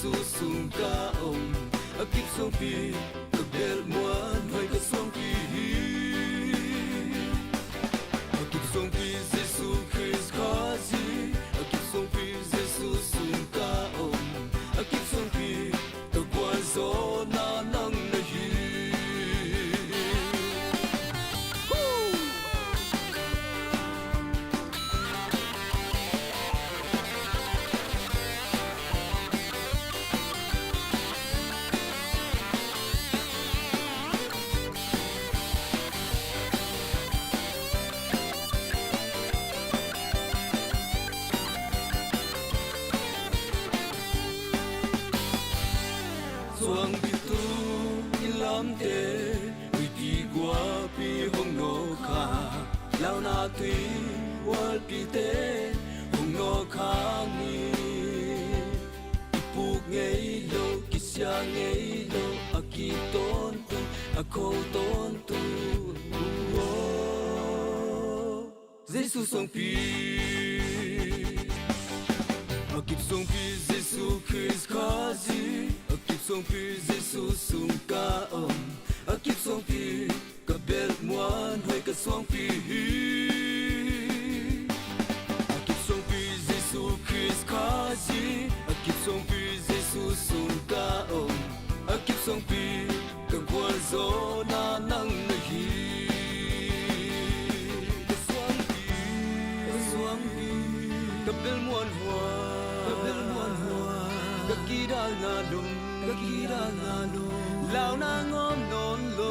Giêsu sung ca ông akip song pi ka bel muan vai ka song pi akip song pi Giêsu Christ khazi akip song pi Giêsu sung ca ông akip song pi ka kwa zo na nang na hi Xuang bitu ilam te uiti gua pi hong no kha lao na tui wal pi te hong no kha ni ipuk ngei lo kisya ngei lo aki ton tu ako ton tu Giêsu song pi akip song pi Giêsu Christ khazi akip song pi Giêsu sung ca ông akip song pi ka bel muan hoi ka song pi akip song pi Giêsu Christ khazi akip song pi Giêsu sung ca ông akip song pi ka kwa zo na nang na hi ka swang pi ka bel muan hoa kakira nga lum lao na ngom non lo